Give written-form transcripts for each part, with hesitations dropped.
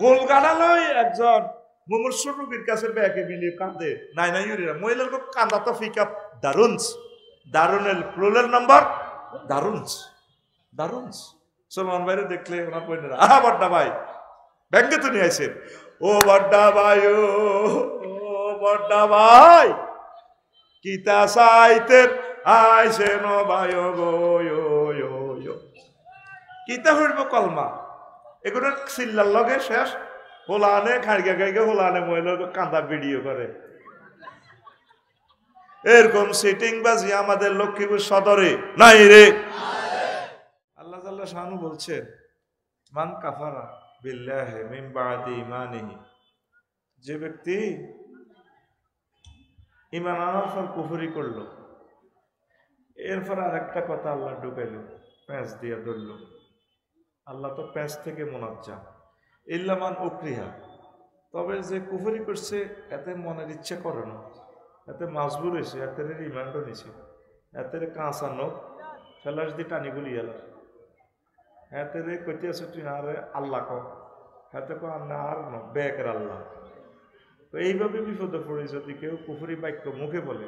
গোল গাড়ালই একজন মুমূর্ষু রোগীর কাছে ব্যাগে মিলিয়ে কাঁদে নাই নাই ইউরিয়া মহিলার কান্দা তো ফিকা দারুনস দারুনের প্লুরাল নাম্বার দারুনস দারুনস সলমান ভাইরে দেখলে ওনার বইনেরা বড্ডা ভাই ব্যাংকে তো নিয়ে আইসেন ও বড্ডা ভাই ও বড্ডা ভাই কিতা সাইতের আইসেন ভাই গো কিতা হইব কলমা এগুলো চিল্লার লগে শেষ হোলানে খাইগে খাইগে হোলানে মহিলার কান্দা ভিডিও করে এরকম সিটিং বাজি আমাদের লক্ষ্মীপুর সদরে নাই রে। আল্লাহ তাআলা শানু বলছেন মান কাফারা বিল্লাহি মিন বাদি ঈমানিহি, যে ব্যক্তি ঈমান আনার পর কুফরি করলো, এরপর আরেকটা কথা আল্লাহ ঢুকাইল, প্যাঁচ দিয়া ধরল। আল্লাহ তো প্যাঁচ থেকে মুনাজ্জাহ, ইল্লামান উকরিহা, তবে যে কুফরি করছে এতে মনের ইচ্ছা করে না, এতে মাজবুর হয়েছে, এতে রিমান্ডও নিছে, এতে কাঁচা নখ ফেলাস দিয়ে টানি গুলি এলা, এতে কইতে আছে তুই আরে আল্লাহ কও, হাতে কো না আর ন বেকের আল্লাহ। তো এইভাবে বিপদে পড়ে যদি কেউ কুফরি বাক্য মুখে বলে,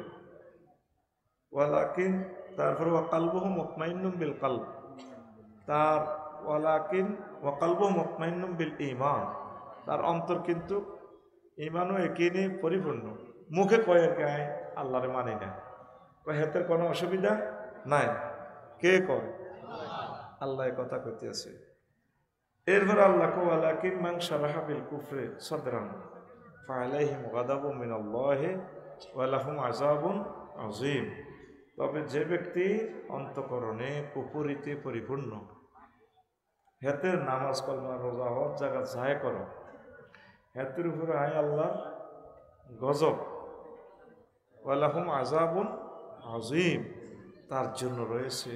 ওয়ালাকিন তারপর ওয়াকালবুহু মুতমাইন্নুম বিল কলব, তার ওয়ালাকিন ওয়াকালবুহু মুতমাইন্নুম বিল ঈমান, তার অন্তর কিন্তু ঈমানও একিনে পরিপূর্ণ, মুখে কয় আর কি আল্লাহরে মানি না, কয় হেতের কোনো অসুবিধা নাই, কে কয় আল্লাহ কথা কইতে আছে। এরপর আল্লাহ কো ওয়ালাকিন মান শারাহা বিল কুফরি সাদরান ফাআলাইহিম গাদাবুম মিনাল্লাহি ওয়া লাহুম আযাবুন আযীম, তবে যে ব্যক্তি অন্তঃকরণে কুফরিতে পরিপূর্ণ, হেতের নামাজ কলমা রোজা হজ জায়গা যায় করো, হেতের উপরে আয় আল্লাহ গজব, ওয়া লাহুম আযাবুন আযীম, তার জন্য রয়েছে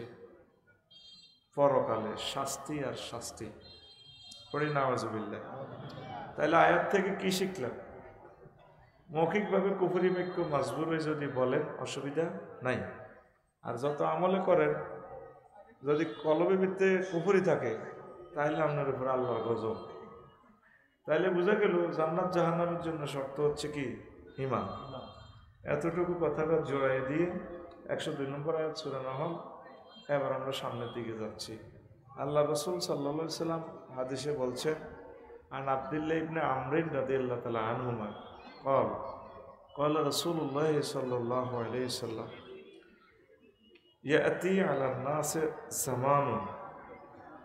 পরকালে শাস্তি আর শাস্তি। পড়ি নাউযুবিল্লাহ। তাহলে আয়াত থেকে কি শিখলাম? মৌখিকভাবে কুফরি বাক্য মাজবুর হয়ে যদি বলেন অসুবিধা নাই, আর যত আমলে করেন যদি কলবে ভিত্তে কুফরি থাকে তাহলে আপনার উপর আল্লাহর গজব। তাইলে বোঝা গেল জান্নাত জাহান্নামের জন্য শর্ত হচ্ছে কি? ঈমান। এতটুকু কথাটা জোড়াই দিয়ে 102 নম্বর আয়াত সূরা নাহল। এবার আমরা সামনের দিকে যাচ্ছি। আল্লাহ রাসূল সাল্লাল্লাহু আলাইহি সাল্লাম হাদিসে বলছেন, আন আব্দুল্লাহ ইবনে আমরিন রাদিয়াল্লাহু তাআলা আনহুমা قال قال رسول الله صلى الله عليه وسلم يأتي على الناس زمان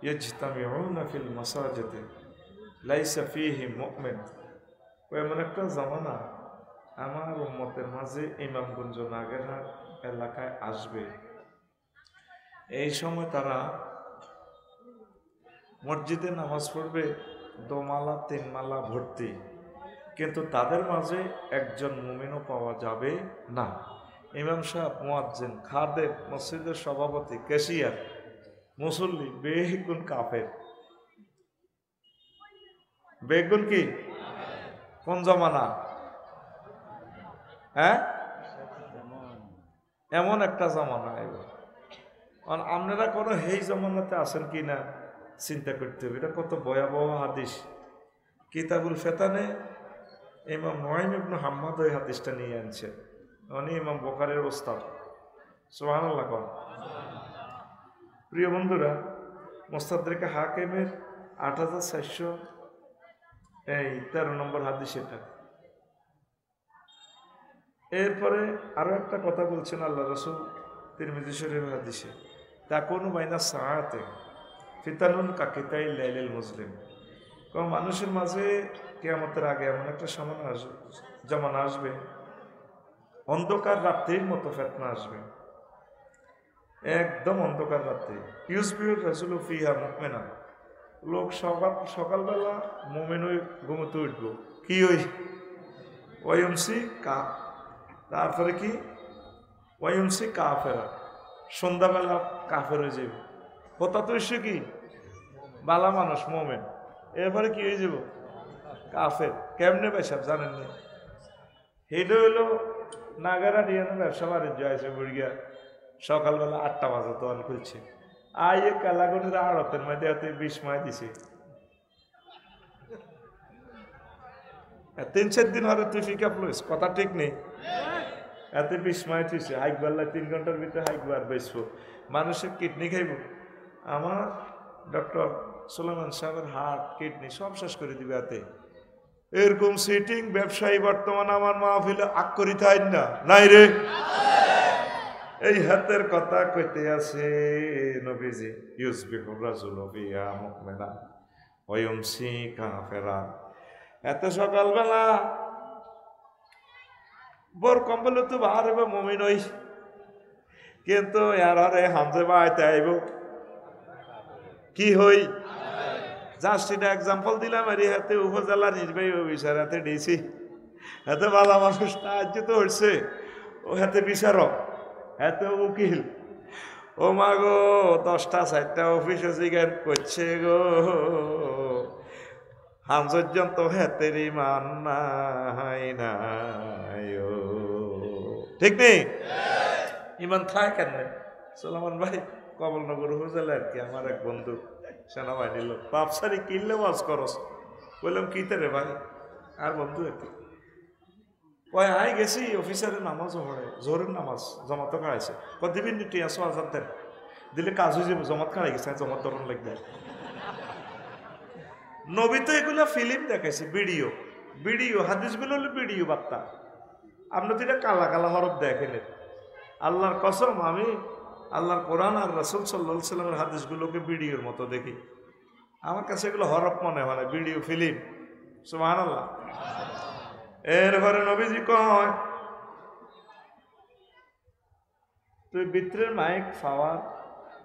يجتمعون في المساجد ليس فيه مؤمن। এমন একটা জামানা আমার উম্মতের মাঝে ইমামগঞ্জ নাগেরহাট এলাকায় আসবে, এই সময় তারা মসজিদে নামাজ পড়বে, দোমালা তিনমালা ভর্তি, কিন্তু তাদের মাঝে একজন মুমিনও পাওয়া যাবে না। ইমাম সাহেব, মুয়াজ্জিন, খাদেম, মসজিদের সভাপতি, ক্যাশিয়ার, মুসল্লি বেগুন কাফের। বেগুন কি কোন জমানা? হ্যাঁ, এমন একটা জমানা। এবার আপনারা কোনো এই জমানাতে আছেন কি না চিন্তা করতে হবে। এটা কত ভয়াবহ হাদিস। কিতাবুল ফেতানে ইমাম নুআইম ইবনে হাম্মাদ ওই হাদিসটা নিয়ে আনছে, উনি ইমাম বুখারীর ওস্তাদ। সুবহানাল্লাহ। প্রিয় বন্ধুরা, মুস্তাদরিকে হাকিমের 8413 নম্বর হাদিস এটা। এরপরে আরো একটা কথা বলছেন আল্লাহ রাসূল তিরমিজি শরীফ হাদিসে, তাকুনু বাইনা সাআতে ফিতানুন কাকিতাইল লাইলিল মুসলিম। কারণ মানুষের মাঝে কিয়ামতের আগে এমন একটা জামানা আসবে, অন্ধকার রাত্রির মতো ফিতনা আসবে, একদম অন্ধকার রাত্রি। ইউসবিউর রাসূলু ফিহা মুমিনা, লোক সকালবেলা মুমিন হয়ে ঘুমোতে উঠবো, কি ওই ওয়ায়ুমসি কা, তারপরে কি ওয়ায়ুমসি কাফেরা, সন্ধ্যাবেলা কাফের হয়ে যাবে। কথা তো এসে কি বালা মানুষ মুমিন, এরপরে কি হয়ে যাব কাফের। কেমনে পেশাব জানেন না? এটা হইলো নাগারা ডিয়ানো ব্যবসা বাণিজ্য আছে বুড়িয়া, সকালবেলা 8টা বাজে দোয়ান খুলছে, আইয়ে কালাগনের আড়তের মধ্যে এত 20 মাই দিছে, 3-4 দিন হরে তুই পিকআপ লইস, কথা ঠিক নেই। এতে বিস্ময় থুইছে, হাইকবার 3 ঘন্টার ভিতরে হাইকবার বেসবো, মানুষের কিডনি খাইব। আমার ডক্টর সুলেমান সাহেবের হার্ট কিডনি সব শেষ করে দিবে এতে। এরকম সিটিং ব্যবসায়ী বর্তমান আমার মাহফিলে আগ করি থাই না, নাই রে। এই হাতের কথা কইতে আছে নবীজি, ইউসবিহুর রাজুলু বিয়া মুমিনা ওয়া ইউমসি কাফিরা। এত সকালবেলা বোর কম্বল তো বাহার হবে মুমিন হই, কিন্তু এর হরে হামজে বাইতে আইব কি হই। জাস্ট এটা এক্সাম্পল দিলাম। আর হাতে উপজেলা নির্বাহী অফিসার, হাতে ডিসি, হাতে ভালো মানুষ সাহায্য তো হচ্ছে, ও হাতে বিচারক, এত উকিল। ও মা গো, 10টা 4টা অফিসে জিজ্ঞান করছে গো, হামজর্যন্ত হাতের ইমান নাই নাই, ঠিক নেই? ইমান থাকে কেন? সুলেমান ভাই কমলনগর উপজেলা আর কি, আমার এক বন্ধু সেনাবাহিনীর লোক, বাপসারি কিনলে ওয়াজ করস। বললাম কিতে রে ভাই? আর বন্ধু একটু ওই আই গেছি অফিসারের নামাজও পড়ে, জোরের নামাজ জমাত খাড়াইছে, দিবেন নি টিয়া 1,000 দেন, দিলে কাজ হয়ে যাবে। জমাত খাড়াই গেছে, জমাত ধরন লাগবে। নবী তো এগুলা ফিল্ম দেখাইছে, ভিডিও ভিডিও, হাদিসগুলো হলো ভিডিও বার্তা। আপনি তো এটা কালা কালা হরফ দেখেন। আল্লাহর কসম, আমি আল্লাহর কোরআন আর রাসূল সাল্লাল্লাহু আলাইহি ওয়াসাল্লামের হাদিসগুলোকে ভিডিওর মতো দেখি। আমার কাছে এগুলো হরফ মনে হয় না, ভিডিও ফিল্ম। সুবহানাল্লাহ। এরপরে নবীজি কয়, তুই ভিতরের মাইক পাওয়ার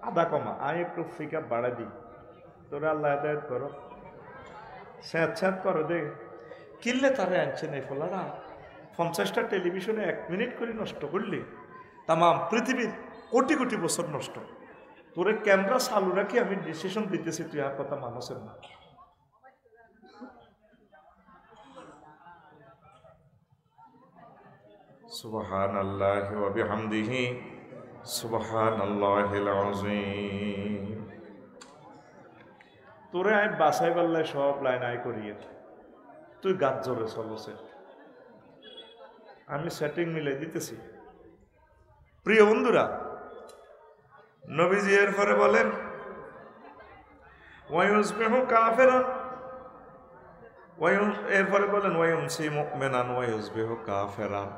আধা কমা, আমি একটু ফিকা বাড়া দিই, তোরা আল্লাহ হেদায়েত করো, স্যাঁত স্যাঁত করো দে। কিনলে তারে আনছে না ফলারা, 50টা টেলিভিশনে 1 মিনিট করে নষ্ট করলি, তাম পৃথিবীর কোটি কোটি বছর নষ্ট। তোরে ক্যামেরা চালু রাখি আমি ডিসিশন দিতেছি, তুই আর কথা মানুষের না। সুবহানাল্লাহি ওয়া বিহামদিহি সুবহানাল্লাহিল আযীম। তোরে আমি বাসাই পাল্লাই সব লাইন আই করিয়ে, তুই গাছ জোরে চলছে, আমি সেটিং মিলাই দিতেছি। প্রিয় বন্ধুরা, নবীজি এরপরে বলেন, ওয়ায়ুসবিহু কাফিরান, এরপরে বলেন ওয়ায়ুমসি মুমিনান ওয়ায়ুসবিহু কাফিরান।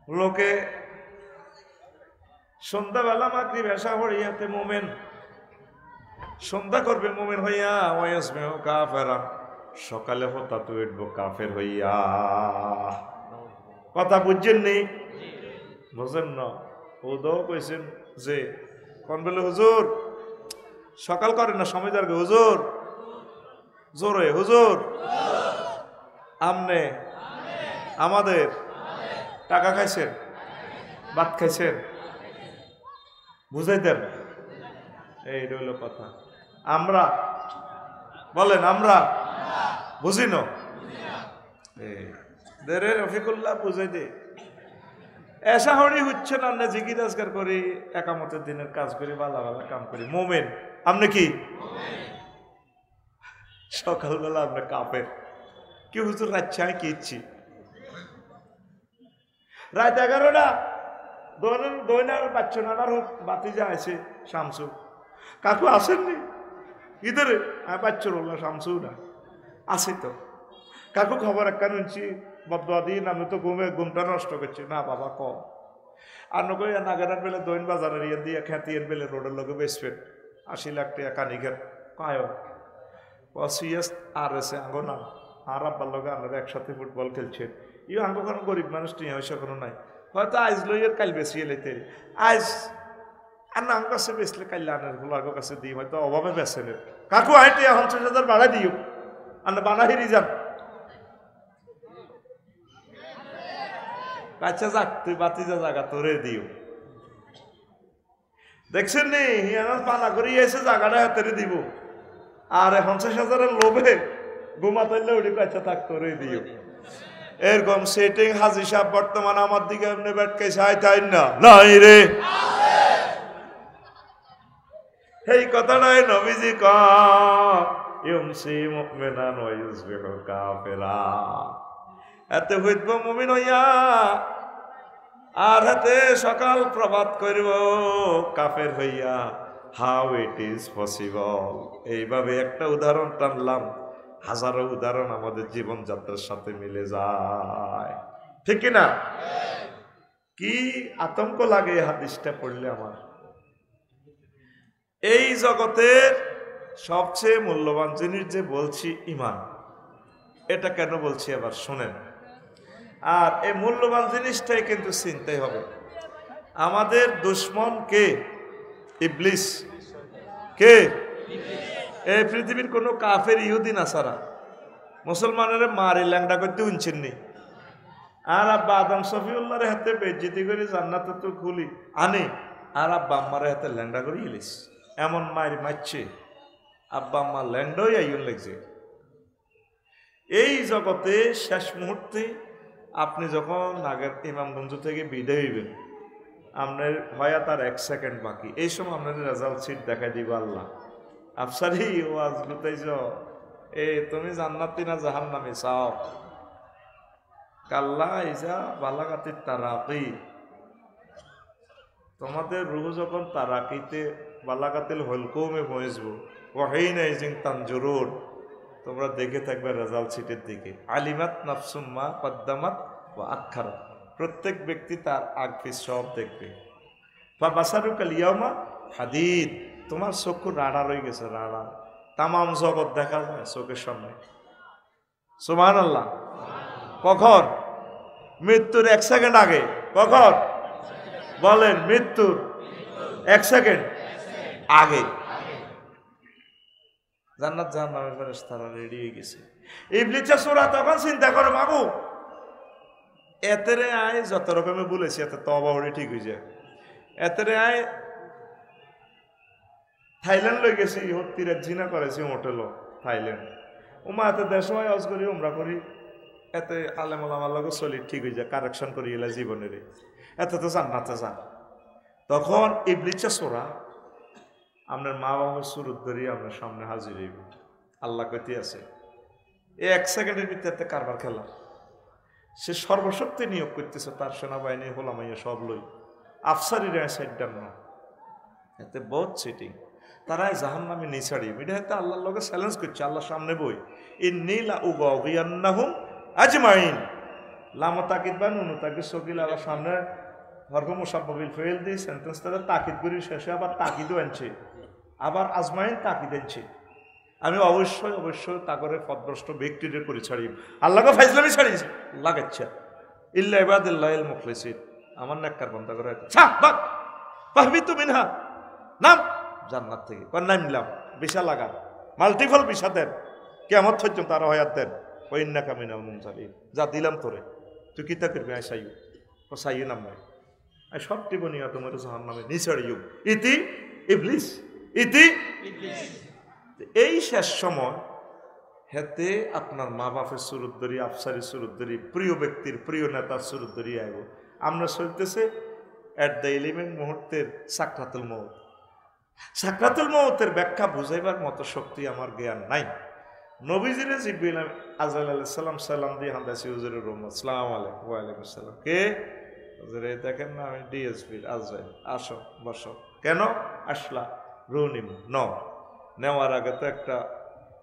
লোকে সন্ধ্যাবেলা মাগরিব এশা হইয়াতে মুমিন, সন্ধ্যা করবে মুমিন হইয়া, ওয়ায়ুসবিহু কাফিরান, সকালে হতা তুই উঠবো কাফের হইয়া। কথা বুঝছেন নি? বুঝেন না? হুদও কইছেন যে কোন বলে হুজুর সকাল করেন না, সময় যার হুজুর জোরে, হুজুর আমনে আমাদের টাকা খাইছেন, ভাত খাইছেন, বুঝাই দেন। এই রইল কথা। আমরা বলেন, আমরা বুঝি না, দেরে রফিকুল্লাহ বুঝাই দে। এসা হরি হচ্ছে না, আমরা জিকির আজকার করি, একামতের দিনের কাজ করি, ভালো ভালো কাম করি, মোমেন। আপনি কি সকালবেলা আপনি কাপের কি হুজুর? রাত কি ইচ্ছি রাত 11টা দৈনার বাচ্চানার হোক, বাতি যা আছে শামসু কাকু আসেননি ইধারে, বাচ্চার হল শামসু না আসে তো কাকু খবর একটা শুনছি বদুয়া দিন, আমি তো ঘুমটা নষ্ট করছি না বাবা ক আর নকই নাগারার বেলে দৈন বাজারের ইয়ে দিয়ে খ্যাতিয়ের বেলে রোডের লোকে বেসবেন 80 লাখ টাকা কানিঘের কায় সিএস আর এসে আঙ্গো না আর আব্বার লোকে আপনারা একসাথে ফুটবল খেলছেন। ইউ আঙ্গো কোনো গরিব মানুষ নিয়ে হয়েছে কোনো নাই, হয়তো আইজ লইয়ের কাল বেশি এলেতে আইজ আর না আঙ্গ কাছে বেসলে কাইলে আনের আঙ্গো কাছে দিই, হয়তো অভাবে বেসেন কাকু আইটে 50,000 বাড়াই দিও, আন্না বানা হেরি যান। আচ্ছা যাক, তুই বাতি যা জায়গা তোরে দিও, দেখছেন নি আমার পানা করে এসে জায়গাটা হাতে দিব, আর 50,000 লোভে ঘুমাতাইলে ওটি কাছে থাক তোরে দিও। এরকম সেটিং হাজি সাহেব বর্তমান আমার দিকে এমনি ব্যাটকে চাই তাই না নাই রে। এই কথাটাই নবীজি ইউমসি মুমিনান ওয়া ইউসবিহু কাফিরা। এতে হইব মুমিন হইয়া আর হাতে সকাল প্রভাত করিব কাফের হইয়া। How it is possible. এইভাবে একটা উদাহরণ টানলাম, হাজারো উদাহরণ আমাদের জীবনযাত্রার সাথে মিলে যায়, ঠিক কিনা? কি আতঙ্ক লাগে এই হাদিসটা পড়লে আমার। এই জগতের সবচেয়ে মূল্যবান জিনিস যে বলছি ঈমান, এটা কেন বলছি আবার শোনেন। আর এই মূল্যবান জিনিসটাই কিন্তু চিনতে হবে। আমাদের দুশ্মন কে? ইবলিস। কে? এই পৃথিবীর কোনো কাফের ইহুদি নাসারা মুসলমানের মারি ল্যাংডা করতে উনছেননি। আর আব্বা আদম শফিউল্লাহর হাতে বেজ্জিতি করে জান্নাতে তো খুলি আনে, আর আব্বা আম্মার হাতে ল্যাংডা করে ইলিস এমন মারি মারছে, আব্বা আম্মা ল্যাংডাই আইন লাগছে। এই জগতে শেষ মুহূর্তে আপনি যখন আগের ইমামগঞ্জ থেকে বিদায় হইবেন, আপনার হয় তার 1 সেকেন্ড বাকি, এই সময় আপনার রেজাল্ট সিট দেখাই দিব আল্লাহ। আফসারি ওয়াজ গুতাইছ, তুমি জান্নাতি না জাহান্নামী চাও? কাল্লা ইজা বালাগাতির তারাকি। তোমাদের রুহ যখন তারাকিতে বালাগাতিল হলকুমে পৌঁছবো, ওয়াহিনা ইজিং তানজুরুন, তোমরা দেখে থাকবে রেজাল্ট সিটের দিকে। আলিমাত নাফসুম্মা কদ্দামাত ওয়া আখারাত। প্রত্যেক ব্যক্তি তার আগ পিছ সব দেখবে। বা বাসারুকাল ইয়ামা হাদিদ। তোমার চক্ষু রাড়া রয়ে গেছে, রাড়া। তামাম জগৎ দেখা যায় চোখের সামনে। সুবহানাল্লাহ। কখন? মৃত্যুর 1 সেকেন্ড আগে। কখন বলেন? মৃত্যুর 1 সেকেন্ড আগে। জান্নাত জাহান্নামের ফেরেশতারা রেডি হয়ে গেছে। ইবলিসের সূরা তখন চিন্তা করে, মাগো এতেরে আয় যত রকমের বলেছি, এত তওবা হলে ঠিক হয়ে যায়। এতেরে আয় থাইল্যান্ড লই গেছি, হত্তিরা জিনা করেছি হোটেল থাইল্যান্ড। ওমা এত দেশ হয় অজ করি ওমরা করি, এতে আলেম ওলামার লগে চলি ঠিক হয়ে যায়, কারেকশন করি এলা জীবনের। এত তো জান্নাতে যান। তখন ইবলিসের সূরা আপনার মা বাবার সুরত ধরি আপনার সামনে হাজির হইব। আল্লাহ কইতে আছে, এই 1 সেকেন্ডের ভিতরে কারবার খেলা। সে সর্বশক্তি নিয়োগ করতেছে, তার সেনাবাহিনী হোলামাইয়া সব লই। আফসারিরা সাইডার না, এতে বহুত সিটিং। তারাই জাহান্নামে নিছাড়ি। এটা হয়তো আল্লাহর লগে চ্যালেঞ্জ করছে, আল্লাহর সামনে বই ইন্নী লা উগাউগিয়ান্নাহুম আজমাইন। লামা তাকিদ বা নুনু তাকিদ সকিল আল্লাহর সামনে হরফ মুসাব্বাবিল ফেল দিয়ে সেন্টেন্স তারা তাকিদ করি, শেষে আবার তাকিদও আনছে, আবার আজমাইন তাকিদ আনছে। আমি অবশ্যই অবশ্যই তাগরে পদভ্রষ্ট ব্যক্তিদের করে ছাড়িব। আল্লাহকে ফাইজলামি ছাড়িয়েছে লাগাচ্ছে। ইল্লা ইবাদিল্লাহিল মুখলিসিন। আমার নেককার বান্দা করে পাহবি তুমি না নাম জান্নাত থেকে নাম নিলাম, বিশা লাগা মাল্টিপল বিশা দেন, কেমন পর্যন্ত তারা হয়াত দেন। ওই ইন্নাকা মিনাল মুনজালিন। যা দিলাম তোরে, তুই কিতা করবি? আয় সাইয়ু ও সাইয়ু নাম নাই, আয় সব টিবনিয়া তোমার জাহান্নামে নিছাড়িও। ইতি ইবলিস, ইতি ইবলিস। এই শেষ সময় হেতে আপনার মা বাপের সুরত ধরি, আফসারি সুরত ধরি, প্রিয় ব্যক্তির প্রিয় নেতার সুরত ধরি আইব। আমরা চলতেছে এট দ্য 11 মুহূর্তের সাকরাতুল মউত। সাকরাতুল মউতের ব্যাখ্যা বুঝাইবার মতো শক্তি আমার জ্ঞান নাই। নবীজিরে জিবরিল আজরাইল আলাইহিস সালাম সালাম দিয়ে হামদাসি হুজুরের রুম, আসসালামু আলাইকুম। ওয়া আলাইকুম আসসালাম। কে? হুজুরে দেখেন না আমি ডিএসপি আজরাইল। আসো বসো। কেন আসলা? রুনিম ন নেওয়ার আগে তো একটা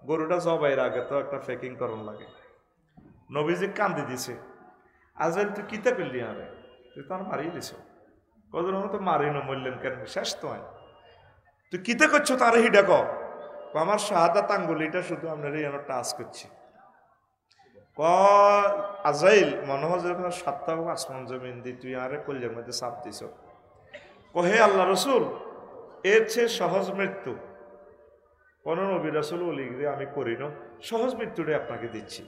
গরুটা জবাইয়ের আগে তো একটা ফেকিং করন লাগে। নবীজি কান্দি দিছে, আজরাইল তুই কিতা করলি? আরে তুই তো আর মারিয়ে দিছ। কজন তো মারি না, মরলেন কেন? শেষ তো হয়, তুই কিতা করছো তার হিডা ক। আমার শাহাদাত আঙ্গুলিটা শুধু আপনার এই টাচ করছি। ক আজরাইল মনে হয় যখন 7টা আসমান জমিন দি তুই আরে কলজের মধ্যে চাপ দিছ। কহে আল্লাহ রসুল, এর চেয়ে সহজ মৃত্যু কোন নবী রাসূল ওলিগিরি আমি করি না, সহজ মৃত্যুটাই আপনাকে দিচ্ছি।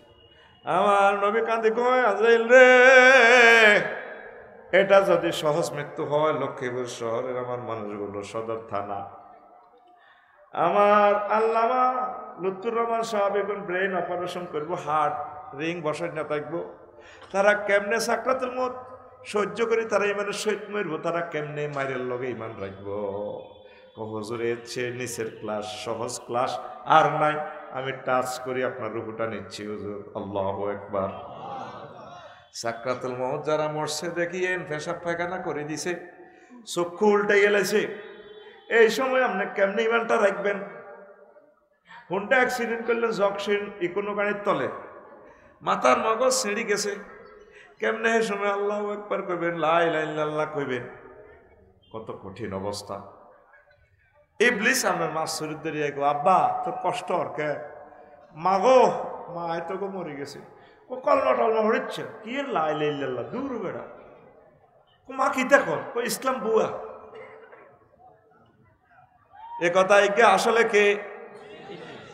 আমার নবী কাঁদে কয়, আজরাইল রে, এটা যদি সহজ মৃত্যু হয়, লক্ষ্মীপুর শহরের আমার মানুষগুলো সদর থানা, আমার আল্লামা লুৎফুর রহমান সাহেব এখন ব্রেন অপারেশন করবো, হার্ট রিং বসাই না থাকবো, তারা কেমনে সাকরাতুল মউত সহ্য করি, তারা ইমানের সহিত মরবো, তারা কেমনে মায়ের লগে ইমান রাখবো। হুজুর এর চেয়ে নিচের ক্লাস, সহজ ক্লাস আর নাই। আমি টাচ করি আপনার রুহুটা নিচ্ছি হুজুর। আল্লাহু আকবার। সাকরাতুল মউত যারা মরছে দেখিয়েন পেশাব পায়খানা করে দিছে, চক্ষু উল্টে গেলেছে, এই সময় আপনি কেমনে ইমানটা রাখবেন? কোনটা অ্যাক্সিডেন্ট করলেন জকশিন ইকোনো গাড়ির তলে, মাথার মগজ ছিঁড়ি গেছে, কেমনে এই সময় আল্লাহু আকবার কইবেন, লা ইলাহা ইল্লাল্লাহ কইবেন? কত কঠিন অবস্থা। ইবলিস আমার মা শরীর ধরিয়ে গো, আব্বা তোর কষ্ট কে? মাগো মা এত গো মরে গেছে, ও কলমা টলমা হচ্ছে কি লা ইলাহা ইল্লাল্লাহ, দূর বেড়া মা কি দেখো ইসলাম বুয়া। এ কথা আসলে কে?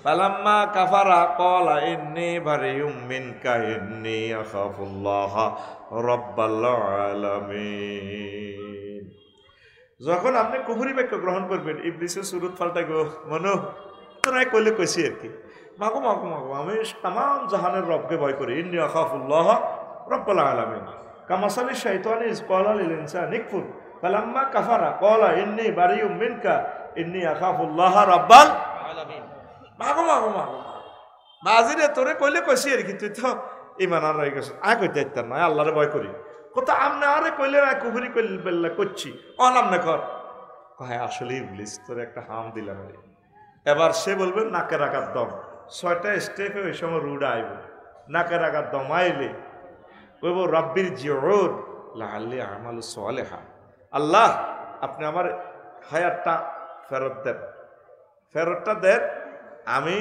ফালাম্মা কাফারা ক্বালা ইন্নী বারিউম মিনকা ইন্নী আখাফুল্লাহ রাব্বাল আলামিন। যখন আপনি কুফরি বাক্য গ্রহণ করবেন, ইবলিসের সুরত পাল্টাই গো, মনো তোরা কইলে কইছি আর কি, মাগো মাগো মাগো আমি তামাম জাহানের রবকে ভয় করি, ইন্নী আখাফুল্লাহ রাব্বাল আলামিন। কামাসালি শাইতানি ইজ ক্বালা লিল ইনসানি কফুর ফালাম্মা কাফারা ক্বালা ইন্নী বারিউম মিনকা ইন্নী আখাফুল্লাহ রাব্বাল আলামিন। মাগো মাগো মাগো বাজিরে তোরে কইলে কইছি আর কি, তুই তো ইমান আর রয়ে গেছ, আয় কইতে ইত্যার নয়, আল্লাহরে ভয় করি। কোথা আমনে আরে কইলে না কুফরি কইলে বেল্লা করছি অনামনে কর, কয় আসলে ইবলিস তোর একটা হাম দিলাম রে। এবার সে বলবে নাকের আঘাত দম, 6টা স্টেপে ওই সময় রুড আইব, নাকের আঘাত দম আইলে কইব রব্বির জিউদ লাআল্লি আমালু সালিহা, আল্লাহ আপনি আমার হায়াতটা ফেরত দেন, ফেরতটা দেন, আমি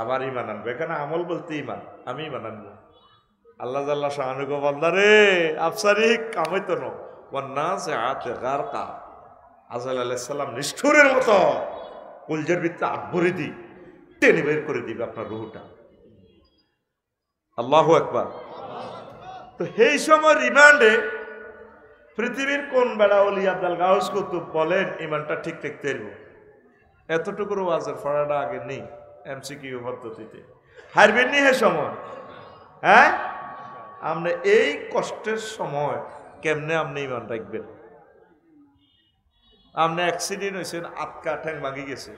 আবার ইমান আনবো। এখানে আমল বলতে ইমান, আমি ইমান আনবো। আল্লাহ জাল্লা শাহানু গো বান্দারে আফসারি কামাইত ন ওয়ান্নাসিআতি গারকা, আজরাইল আলাইহিস সালাম নিষ্ঠুরের মতো কলজের ভিতরে আটভরে দি টেনে বের করে দিবে আপনার রুহটা। আল্লাহু আকবার। তো এই সময় রিমান্ডে পৃথিবীর কোন বেড়া ওলি আব্দুল গাউস কুতুব বলেন ইমানটা ঠিক রাখতে পারবো? এতটুকুর ওয়াজের ফড়াটা আগে নেই, এমসিকিউ পদ্ধতিতে হারবেন নি হে সময়। হ্যাঁ, আপনি এই কষ্টের সময় কেমনে আপনি ইমান রাখবেন? আপনি অ্যাক্সিডেন্ট হয়েছেন, আটকা ঠ্যাং ভাঙি গেছে,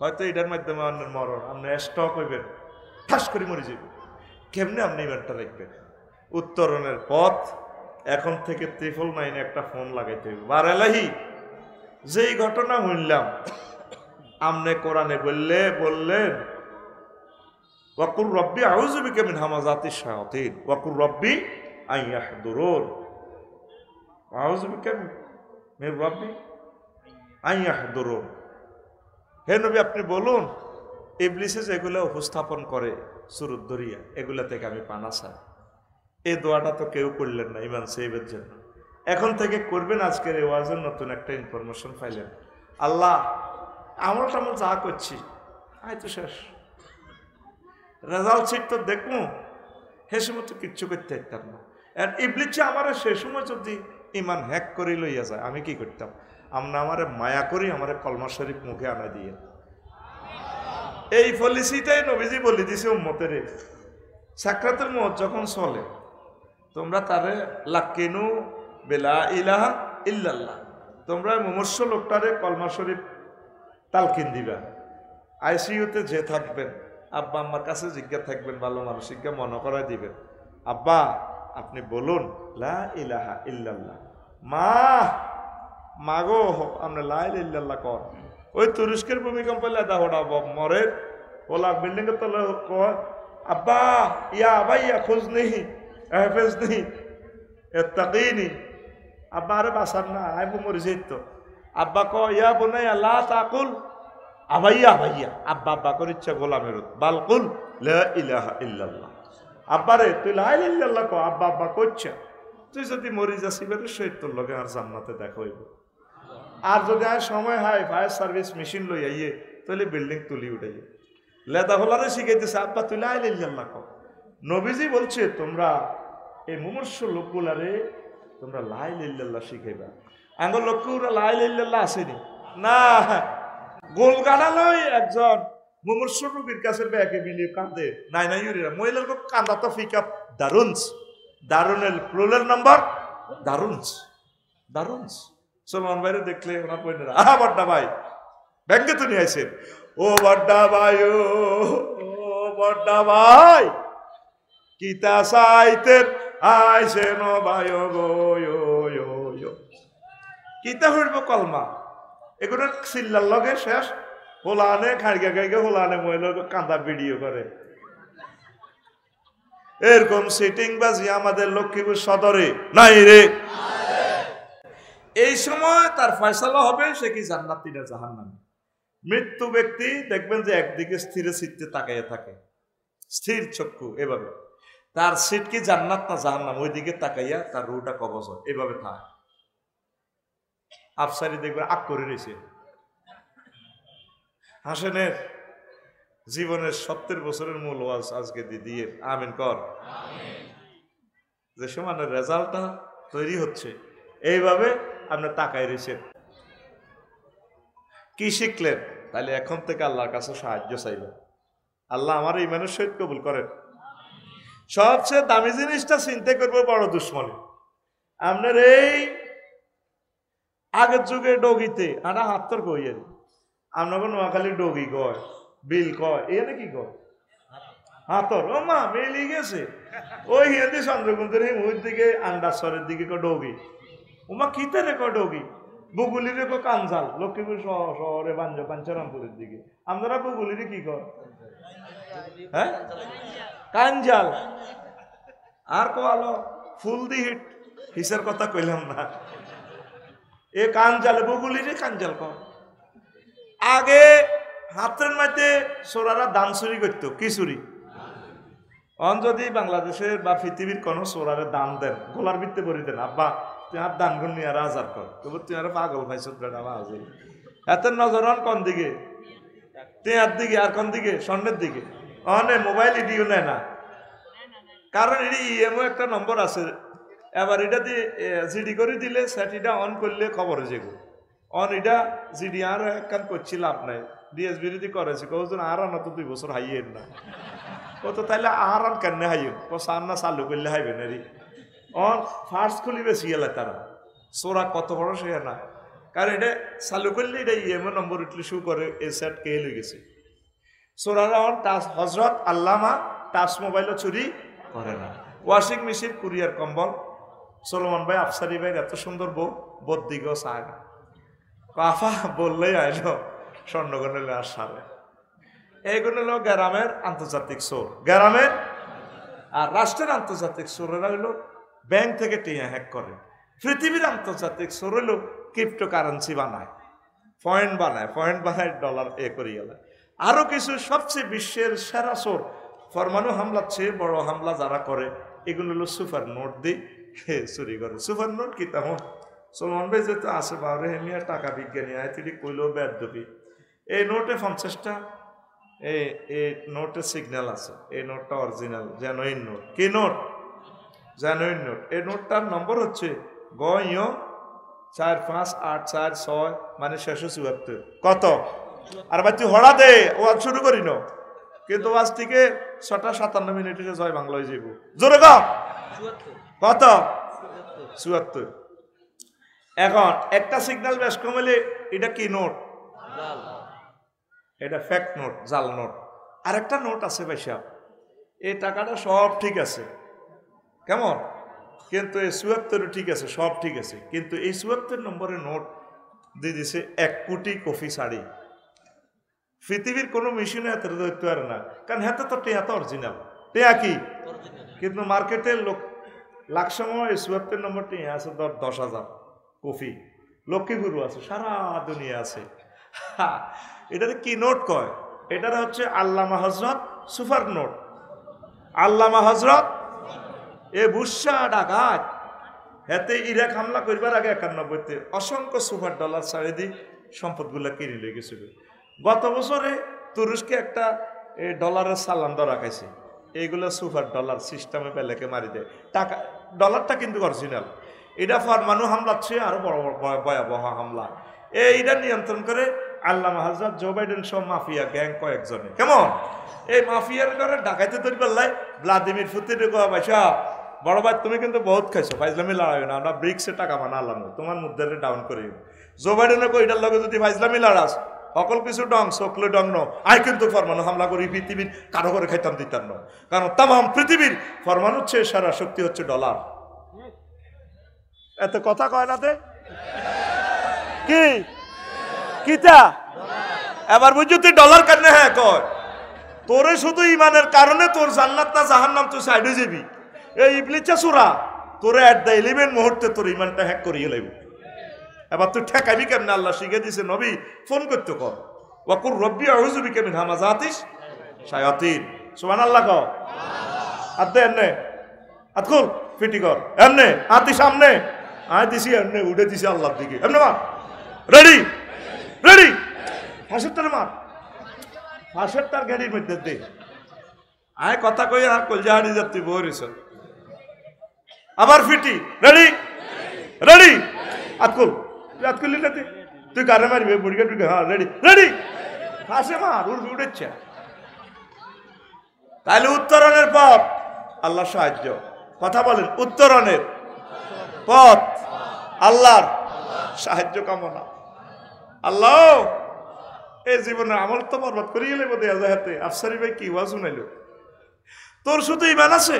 হয়তো এটার মাধ্যমে আপনার মরণ, আপনি স্টক হইবেন, ঠাস করে মরে যাবেন, কেমনে আপনি ইমানটা রাখবেন? উত্তরণের পথ এখন থেকে 999 একটা ফোন লাগাইতে হইবে। বারেলাহি যেই ঘটনা হইলাম আমনে কোরআনে বললেন ওয়াকুর রব্বি আউযু বিকা মিন হামাযাতিশ শায়াতিন ওয়াকুর রব্বি আন ইয়াহদুরুন, আউযু বিকা মিন রব্বি আন ইয়াহদুরুন। হে নবী আপনি বলুন ইবলিসে যেগুলো উপস্থাপন করে সুরত ধরিয়া, এগুলা থেকে আমি পানা চাই। এই দোয়াটা তো কেউ করলেন না ইমান সাহেবের জন্য, এখন থেকে করবেন। আজকের এই ওয়াজের নতুন একটা ইনফরমেশন পাইলেন, আল্লাহ আমল টামল যা করছি আয় তো শেষ, রেজাল্ট শিট তো দেখবো, সে সময় তো কিচ্ছু করতে পারতাম না। আর ইবলিসে আমার সে সময় যদি ইমান হ্যাক করে লইয়া যায়, আমি কি করতাম? আমরা আমারে মায়া করি, আমারে কলমা শরীফ মুখে আনা দিয়ে, এই পলিসিটাই নবীজি বলে দিছে উম্মতের। সাকরাতুল মউত যখন চলে, তোমরা তারে লাকিনু বিলা ইলাহা ইল্লাল্লাহ, তোমরা মুমূর্ষ লোকটারে কলমা শরীফ তালকিন দিবা। আইসিইউতে যে থাকবেন, আব্বা আম্মার কাছে জিজ্ঞা থাকবেন, ভালো মানসিককে মনে করাই দিবেন, আব্বা আপনি বলুন লা ইলাহা ইল্লাল্লাহ, মাগো আমরা লা ইলাহা ইল্লাল্লাহ কর। ওই তুরস্কের ভূমিকম্প লেদা হোড়া মরে ওলা বিল্ডিং এর তলে কয় আব্বা ইয়া আবাইয়া খোঁজ নেই হেফেজ নেই এত্তাকিনি, আব্বা আরে বাসার না আই মরে যেত। আব্বা ক ইয়া বুনাইয়া লা তাকুল আবাইয়া আবাইয়া, আব্বা আব্বা করে ইচ্ছা গোলামের বালকুল লা ইলাহা ইল্লাল্লাহ। আব্বারে তুই লা ইলাহা ইল্লাল্লাহ ক, আব্বা আব্বা করছে। তুই যদি মরি যাসি বেরে শহীদ তোর লগে আর জান্নাতে দেখা হইব। আর যদি আর সময় হয় ফায়ার সার্ভিস মেশিন লই আইয়ে, তাহলে বিল্ডিং তুলি উঠাইয়ে লেদা হোলারে শিখাইতেছে আব্বা তুই লা ইলাহা ইল্লাল্লাহ ক। নবীজি বলছে তোমরা এই মুমূর্ষ লোকগুলারে তোমরা লা ইলাহা ইল্লাল্লাহ শিখাইবা। আঙ্গুর লোকগুলা লা ইলাহা ইল্লাল্লাহ আসেনি না, গোলগাড়ালই একজন মুমূর্ষ রোগীর কাছে ব্যাগে মিলিয়ে কাঁদে, নাই নাই ইউরিয়া মহিলার কান্দা তো ফিকাপ দারুনস, দারুনের প্লুরাল নাম্বার দারুনস, দারুনস। সলমান ভাইরে দেখলে ওনার পয়েন্টের আহা বড্ডা ভাই ব্যাংকে তো নিয়ে আসেন, ও বড্ডা ভাই, ও বড্ডা ভাই, কিতা সাইতে আইছে ন ভাই গো, কিতা হইব কলমা এগুলো চিল্লার লগে শেষ। হোলানে খাড়িয়া খাইগে হোলানে মহিলা কাঁদা ভিডিও করে। এরকম সিটিং বাজি আমাদের লক্ষ্মীপুর সদরে নাই রে। এই সময় তার ফয়সালা হবে সে কি জান্নাতি না জাহান্নামী। মৃত্যু ব্যক্তি দেখবেন যে একদিকে স্থির চিত্তে তাকাইয়া থাকে, স্থির চক্ষু এভাবে, তার সিট কি জান্নাত না জাহান্নাম ওইদিকে তাকাইয়া তার রুটা কবজ হয়, এভাবে থাকে। আফসারি দেখবেন আগ করে রয়েছে। হাসেনের জীবনের 70 বছরের মূল ওয়াজ আজকে দিয়ে আমিন কর। যে সময় রেজাল্টটা তৈরি হচ্ছে এইভাবে আপনি তাকাই রয়েছেন। কি শিখলেন? তাহলে এখন থেকে আল্লাহর কাছে সাহায্য চাইবেন। আল্লাহ আমার ইমানের সহিত কবুল করেন। সবচেয়ে দামি জিনিসটা চিন্তা করবো বড় দুশ্মনী। আপনার এই আগের যুগে ডগিতে আনা হাত্তর কইয়েন, আপনার নোয়াখালী ডগি কয়, বিল কয়, এ নাকি কয় হাতর। ও মা মেলি গেছে ওই হিন্দি চন্দ্রকুন্দের ওই দিকে আন্ডারসরের দিকে কয় ডগি। ওমা কিতে রে কয় ডগি। বুগুলির কয় কাঞ্জাল, লক্ষ্মীপুর শহরে পাঞ্চারামপুরের দিকে। আপনারা বুগুলির কি কয়? হ্যাঁ কাঞ্জাল। আর কোয়ালো ফুল দি হিট হিসের কথা কইলাম না, এ কাঞ্জাল বগুলির কাঞ্জাল কয়। আগে হাতের মধ্যে চোরারা দান চুরি করতো। কি চুরি? অন যদি বাংলাদেশের বা পৃথিবীর কোন চোরারে দান দেন, গোলার ভিত্তে ভরি দেন, আব্বা তোমার দান গুণ নিয়ে হাজার কর, তবু তুই আর পাগল পাইছ। এত নজর অন কোন দিকে? টেয়ার দিকে। আর কোন দিকে? স্বর্ণের দিকে। অনে মোবাইল ইডিও নেয় না, কারণ এটি ইএমও একটা নম্বর আছে। এবার এটা দিয়ে জিডি করে দিলে সেটা অন করলে খবর হয়ে যাবে। অন এটা জিডি আর একখান করছি লাভ নাই, ডিএসবিরোধী করেছে কজন আর আনা তো 2 বছর হাইয়েন না কত, তাইলে আর আন কেন হাইয়েন সার না চালু করলে হাইবেন। এরি অন ফার্স্ট খুলি বেশি গেলে তারা চোরা কত বড় সে না, কারণ এটা চালু করলে এটা ইএমও নম্বর উঠলে শু করে এ সেট কে লই গেছে। চোরারা অন টাচ হজরত আল্লামা টাচ মোবাইলও চুরি করে না। ওয়াশিং মেশিন, কুরিয়ার কম্বল, সলমান ভাই আফসারি ভাই এত সুন্দর বউ বোধ দিকেও চায় না। কাফা বললেই আইলো স্বর্ণগণের আর সারে। এইগুলো হলো গ্রামের আন্তর্জাতিক চোর, গ্রামের। আর রাষ্ট্রের আন্তর্জাতিক চোরেরা হইলো ব্যাংক থেকে টিয়া হ্যাক করে। পৃথিবীর আন্তর্জাতিক চোর হইলো ক্রিপ্টো কারেন্সি বানায়, পয়েন্ট বানায় ডলার করি গেলে। আরো কিছু সবচেয়ে বিশ্বের সেরা চোর, পরমাণু হামলার চেয়ে বড় হামলা যারা করে এগুলো হলো সুপার নোট দিয়ে চুরি করে। সুপার নোট কি তেমন সলমান ভাই যেহেতু আছে বাবরে হেমিয়া টাকা বিজ্ঞানী আয় তিনি কইলেও বেদবি। এই নোটে 50টা এই নোটে সিগন্যাল আছে। এই নোটটা অরিজিনাল জেনুইন নোট। কি নোট? Genuine note. এই নোটটার নম্বর হচ্ছে গয় 45846 মানে 674। কত? আর ভাই তুই হড়া দে ওয়াজ শুরু করি ন, কিন্তু আজ থেকে 6টা 57 মিনিটে জয় বাংলা হয়ে যাইব। জোরে ক কত? 74। এখন একটা সিগন্যাল বেশ কমলে এটা কি নোট? এটা ফেক নোট, জাল নোট। আর একটা নোট আছে ভাইসা, এই টাকাটা সব ঠিক আছে, কেমন? কিন্তু এই 74 ঠিক আছে, সব ঠিক আছে, কিন্তু এই 74 নম্বরের নোট দিয়ে দিছে 1 কোটি কফি শাড়ি। পৃথিবীর কোনো মেশিনে হাতে ধরতে পারে না, কারণ হাতে তো টেয়া তো অরিজিনাল। টেয়া কি? কিন্তু মার্কেটের লোক লাখ সময় 74 নম্বর টেয়া আছে 10,000 কফি। লক্ষ্মীপুরও আছে, সারা দুনিয়া আছে। এটাতে কি নোট কয়? এটার হচ্ছে আল্লামা হজরত সুপার নোট। আল্লামা হজরত এ বুসা ডাকাত হেতে ইরাক হামলা করবার আগে 91তে অসংখ্য সুপার ডলার ছাড়ে দিয়ে সম্পদগুলা কিনে লয়ে গেছিল। গত বছরে তুরস্কে একটা ডলারের সালাম ধরা খাইছে। এইগুলো সুপার ডলার সিস্টেমে বেলেকে মারি দেয় টাকা। ডলারটা কিন্তু অরিজিনাল। এটা পরমাণু হামলার চেয়ে আরো বড় ভয়াবহ হামলা। এইটা নিয়ন্ত্রণ করে আল্লামা হযরত জো বাইডেন সহ মাফিয়া গ্যাং কয়েকজনে। কেমন? এই মাফিয়ার ঘরে ডাকাইতে তৈরি পারলাই ভ্লাদিমির পুতিনের কয়া পয়সা বড় ভাই তুমি কিন্তু বহুত খাইছো, ফাইজলামি লড়াই না, আমরা ব্রিক্সে টাকা বানালাম, তোমার মুদ্রারে ডাউন করি। জো বাইডেনে কই এটার লগে যদি ফাইজলামি লড়াস অকল কিছু ডং সকলে ডং ন আই কিন্তু ফরমানো হামলা করি পৃথিবীর কারো করে খাইতাম দিতাম ন, কারণ তাম পৃথিবীর ফরমান হচ্ছে সারা শক্তি হচ্ছে ডলার। এত কথা কয় না তে কি কিতা এবার বুঝছো তুই ডলার কেন? হ্যাঁ কয় তোরে শুধু ইমানের কারণে তোর জান্নাত না জাহান্নাম তুই সাইডে যাবি। এই ইবলিসা সূরা তোরে এট দ্য 11 মুহূর্তে তোর ইমানটা হ্যাক করিয়ে লাইব। এবার তুই ঠেকাবি কেমনে? আল্লাহ শিখে দিছে নবী ফোন করতে কর ওয়াকুর রব্বি আউযু বিকা মিন হামাযাতিস শায়াতিন। সুবহানাল্লাহ কও। হাত দে এমনে, হাত খুল ফিটি কর এমনে, হাতি সামনে আয় দিছি এমনে উঠে দিছি আল্লাহর দিকে এমনে মার। রেডি রেডি ফাঁসের তার মার, ফাঁসের তার গাড়ির মধ্যে দে আয় কথা কই আর কলজা হাড়ি যাত্রী বইরিস। আবার ফিটি রেডি রেডি হাত খুল, তুই হাত খুললি না তুই কারে মারবি বুড়িকে টুকে। হ্যাঁ রেডি রেডি ফাঁসে মার উড়বি উঠেছে। তাহলে উত্তরণের পথ আল্লাহর সাহায্য। কথা বলেন উত্তরণের পথ আল্লাহর সাহায্য কামনা। আল্লাহ এই জীবনে আমল তো বরবাদ করিয়ে লেবো দেয়া যাহাতে। আফসারি ভাই কি ওয়াজ শুনাইল? তোর শুধু ইমান আছে,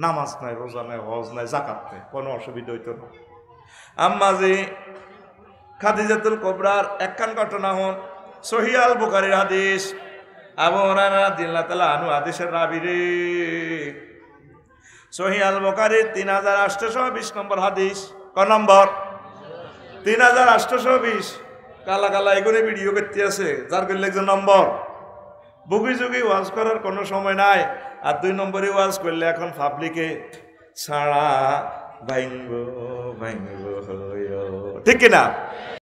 নামাজ নাই, রোজা নাই, হজ নাই, জাকাত নাই, কোনো অসুবিধা হইতো না। আম্মা যে খাদিজাতুল কুবরার একখান ঘটনা হন সহিহ আল বুখারীর হাদিস। আবু হুরায়রা রাদিয়াল্লাহু তাআলা আনহু হাদিসের রাবী রে। সহিহ আল বুখারীর 3820 নম্বর হাদিস। ক নম্বর? 3820। কালা কালা এগুলো ভিডিও করতে আছে, যার করলে একজন নম্বর। বুকি যুগি ওয়াজ করার কোনো সময় নাই। আর 2 নম্বরে ওয়াজ করলে এখন পাবলিকে ছাড়া ভাইঙ্গো ভাইঙ্গো হইও, ঠিক কিনা?